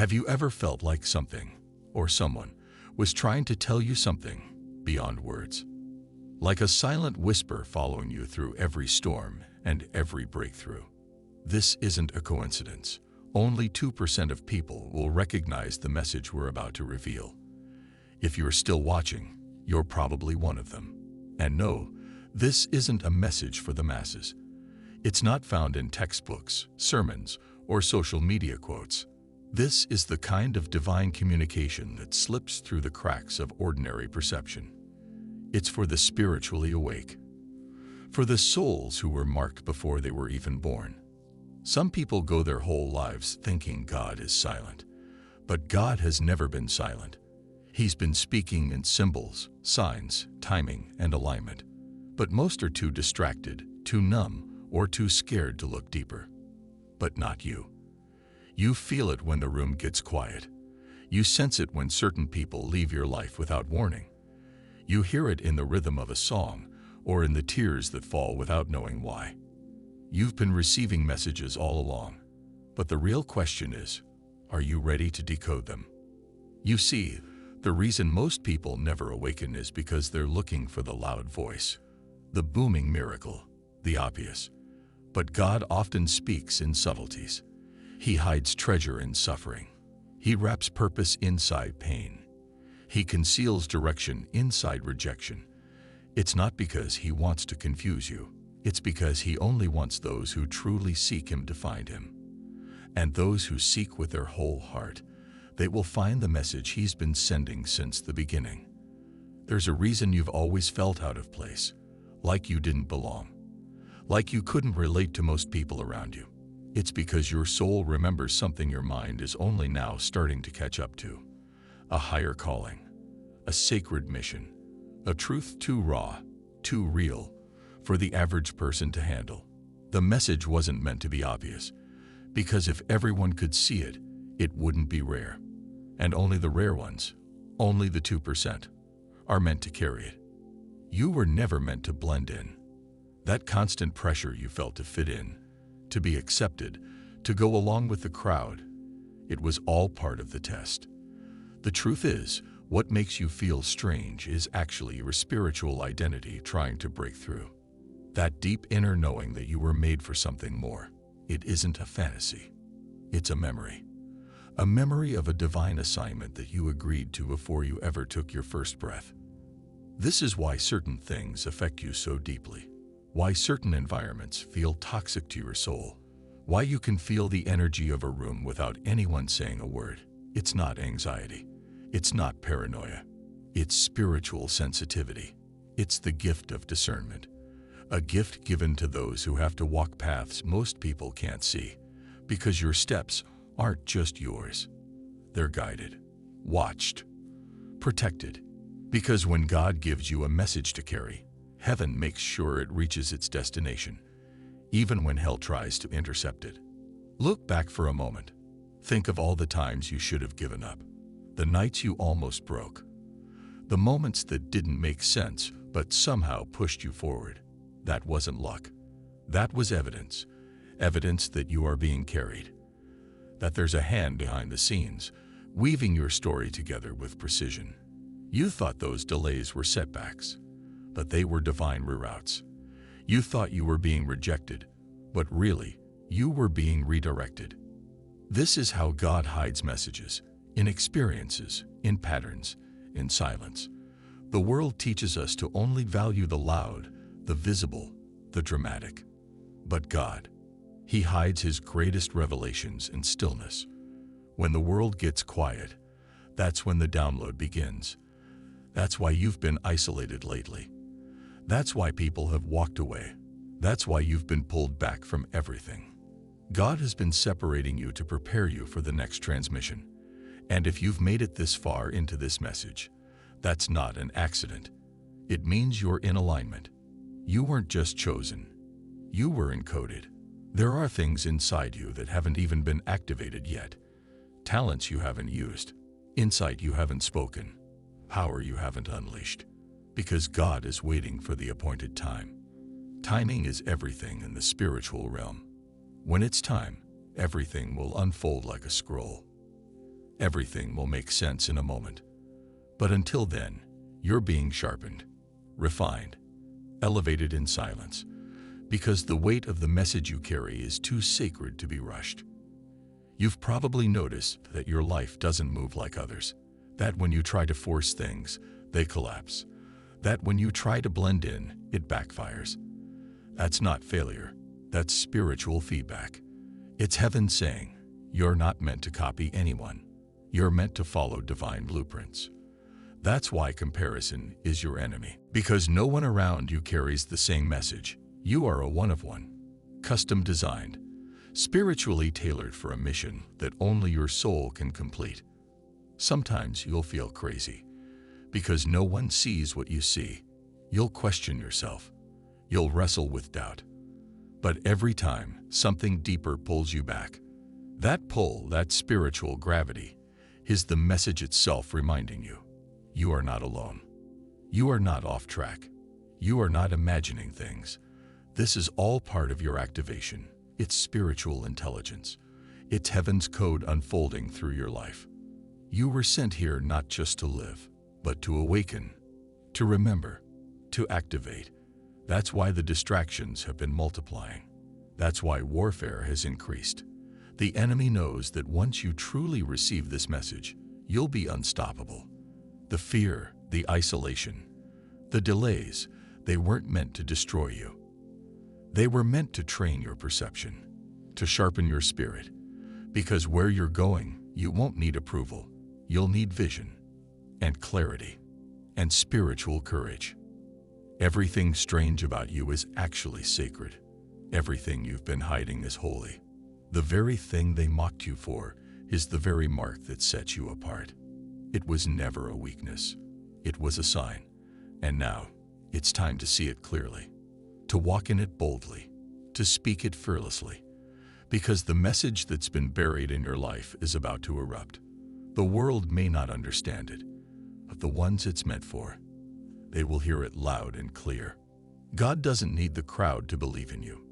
Have you ever felt like something, or someone, was trying to tell you something beyond words? Like a silent whisper following you through every storm and every breakthrough. This isn't a coincidence. Only 2% of people will recognize the message we're about to reveal. If you're still watching, you're probably one of them. And no, this isn't a message for the masses. It's not found in textbooks, sermons, or social media quotes. This is the kind of divine communication that slips through the cracks of ordinary perception. It's for the spiritually awake, for the souls who were marked before they were even born. Some people go their whole lives thinking God is silent, but God has never been silent. He's been speaking in symbols, signs, timing, and alignment. But most are too distracted, too numb, or too scared to look deeper. But not you. You feel it when the room gets quiet. You sense it when certain people leave your life without warning. You hear it in the rhythm of a song, or in the tears that fall without knowing why. You've been receiving messages all along, but the real question is, are you ready to decode them? You see, the reason most people never awaken is because they're looking for the loud voice, the booming miracle, the obvious. But God often speaks in subtleties. He hides treasure in suffering. He wraps purpose inside pain. He conceals direction inside rejection. It's not because he wants to confuse you. It's because he only wants those who truly seek him to find him. And those who seek with their whole heart, they will find the message he's been sending since the beginning. There's a reason you've always felt out of place, like you didn't belong, like you couldn't relate to most people around you. It's because your soul remembers something your mind is only now starting to catch up to. A higher calling, a sacred mission, a truth too raw, too real, for the average person to handle. The message wasn't meant to be obvious, because if everyone could see it, it wouldn't be rare. And only the rare ones, only the 2%, are meant to carry it. You were never meant to blend in. That constant pressure you felt to fit in, to be accepted, to go along with the crowd, it was all part of the test. The truth is, what makes you feel strange is actually your spiritual identity trying to break through. That deep inner knowing that you were made for something more. It isn't a fantasy. It's a memory. A memory of a divine assignment that you agreed to before you ever took your first breath. This is why certain things affect you so deeply. Why certain environments feel toxic to your soul. Why you can feel the energy of a room without anyone saying a word. It's not anxiety. It's not paranoia. It's spiritual sensitivity. It's the gift of discernment. A gift given to those who have to walk paths most people can't see, because your steps aren't just yours. They're guided, watched, protected. Because when God gives you a message to carry, heaven makes sure it reaches its destination, even when hell tries to intercept it. Look back for a moment. Think of all the times you should have given up, the nights you almost broke, the moments that didn't make sense but somehow pushed you forward. That wasn't luck. That was evidence. Evidence that you are being carried. That there's a hand behind the scenes, weaving your story together with precision. You thought those delays were setbacks, but they were divine reroutes. You thought you were being rejected, but really, you were being redirected. This is how God hides messages, in experiences, in patterns, in silence. The world teaches us to only value the loud, the visible, the dramatic. But God, he hides his greatest revelations in stillness. When the world gets quiet, that's when the download begins. That's why you've been isolated lately. That's why people have walked away. That's why you've been pulled back from everything. God has been separating you to prepare you for the next transmission. And if you've made it this far into this message, that's not an accident. It means you're in alignment. You weren't just chosen. You were encoded. There are things inside you that haven't even been activated yet. Talents you haven't used. Insight you haven't spoken. Power you haven't unleashed. Because God is waiting for the appointed time. Timing is everything in the spiritual realm. When it's time, everything will unfold like a scroll. everything will make sense in a moment. But until then, you're being sharpened, refined, elevated in silence, because the weight of the message you carry is too sacred to be rushed. You've probably noticed that your life doesn't move like others, that when you try to force things, they collapse, that when you try to blend in, it backfires. That's not failure, that's spiritual feedback. It's heaven saying, you're not meant to copy anyone. You're meant to follow divine blueprints. That's why comparison is your enemy, because no one around you carries the same message. You are a one of one, custom designed, spiritually tailored for a mission that only your soul can complete. Sometimes you'll feel crazy, because no one sees what you see. You'll question yourself. You'll wrestle with doubt. But every time, something deeper pulls you back. That pull, that spiritual gravity, is the message itself reminding you, you are not alone. You are not off track. You are not imagining things. This is all part of your activation. It's spiritual intelligence. It's heaven's code unfolding through your life. You were sent here not just to live, but to awaken, to remember, to activate. That's why the distractions have been multiplying. That's why warfare has increased. The enemy knows that once you truly receive this message, you'll be unstoppable. The fear, the isolation, the delays, they weren't meant to destroy you. They were meant to train your perception, to sharpen your spirit, because where you're going, you won't need approval. You'll need vision and clarity and spiritual courage. Everything strange about you is actually sacred. Everything you've been hiding is holy. The very thing they mocked you for is the very mark that sets you apart. It was never a weakness. It was a sign. And now, it's time to see it clearly, to walk in it boldly, to speak it fearlessly, because the message that's been buried in your life is about to erupt. The world may not understand it, but the ones it's meant for, they will hear it loud and clear. God doesn't need the crowd to believe in you.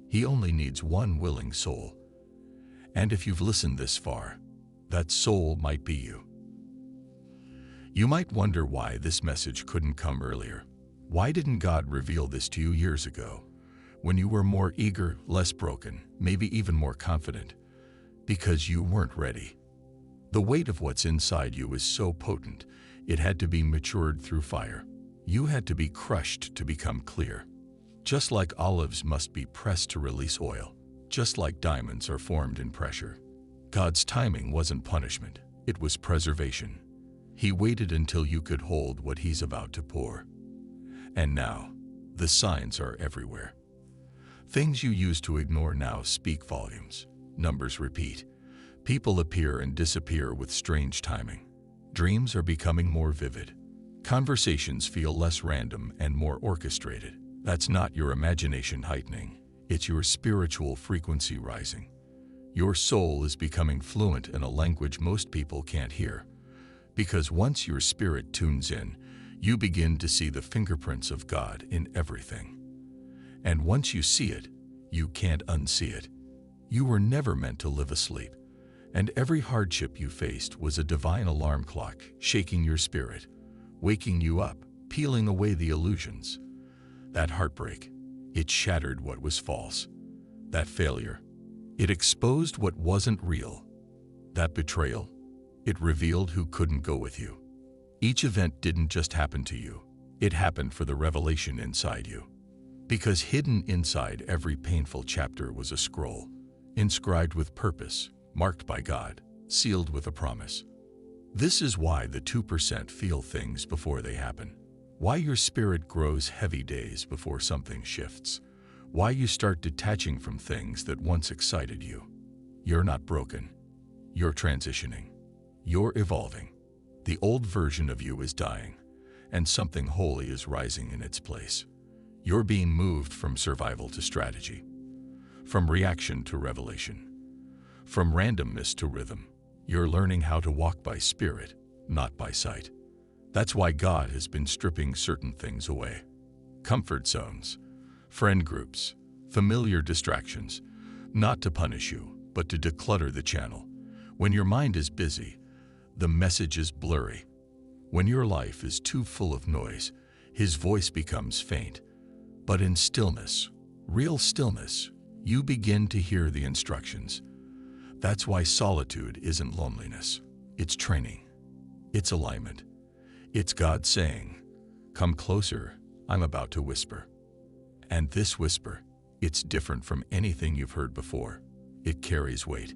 He only needs one willing soul. And if you've listened this far, that soul might be you. You might wonder why this message couldn't come earlier. Why didn't God reveal this to you years ago, when you were more eager, less broken, maybe even more confident? Because you weren't ready. The weight of what's inside you is so potent, it had to be matured through fire. You had to be crushed to become clear. Just like olives must be pressed to release oil, just like diamonds are formed in pressure. God's timing wasn't punishment, it was preservation. He waited until you could hold what He's about to pour. And now, the signs are everywhere. Things you used to ignore now speak volumes. Numbers repeat. People appear and disappear with strange timing. Dreams are becoming more vivid. Conversations feel less random and more orchestrated. That's not your imagination heightening. It's your spiritual frequency rising. Your soul is becoming fluent in a language most people can't hear. Because once your spirit tunes in, you begin to see the fingerprints of God in everything. And once you see it, you can't unsee it. You were never meant to live asleep. And every hardship you faced was a divine alarm clock, shaking your spirit, waking you up, peeling away the illusions. That heartbreak, it shattered what was false. That failure, it exposed what wasn't real. That betrayal, it revealed who couldn't go with you. Each event didn't just happen to you. It happened for the revelation inside you. Because hidden inside every painful chapter was a scroll, inscribed with purpose, marked by God, sealed with a promise. This is why the 2% feel things before they happen. Why your spirit grows heavy days before something shifts. Why you start detaching from things that once excited you. You're not broken. You're transitioning. You're evolving. The old version of you is dying, and something holy is rising in its place. You're being moved from survival to strategy, from reaction to revelation, from randomness to rhythm. You're learning how to walk by spirit, not by sight. That's why God has been stripping certain things away. Comfort zones, friend groups, familiar distractions, not to punish you, but to declutter the channel. When your mind is busy, The message is blurry. When your life is too full of noise, his voice becomes faint. But in stillness, real stillness, you begin to hear the instructions. That's why solitude isn't loneliness. It's training. It's alignment. It's God saying, "Come closer, I'm about to whisper." And this whisper, it's different from anything you've heard before. It carries weight.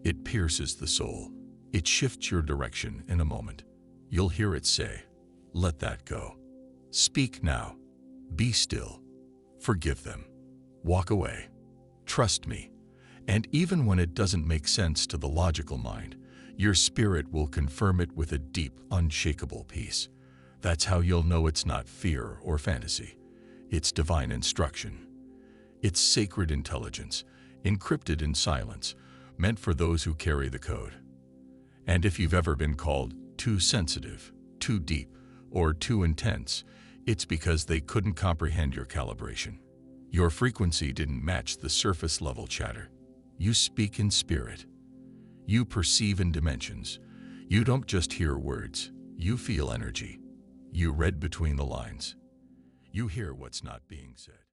It pierces the soul. It shifts your direction in a moment. You'll hear it say, "Let that go. Speak now. Be still. Forgive them. Walk away. Trust me." And even when it doesn't make sense to the logical mind, your spirit will confirm it with a deep, unshakable peace. That's how you'll know it's not fear or fantasy. It's divine instruction. It's sacred intelligence, encrypted in silence, meant for those who carry the code. And if you've ever been called too sensitive, too deep, or too intense, it's because they couldn't comprehend your calibration. Your frequency didn't match the surface-level chatter. You speak in spirit. You perceive in dimensions. You don't just hear words. You feel energy. You read between the lines. You hear what's not being said.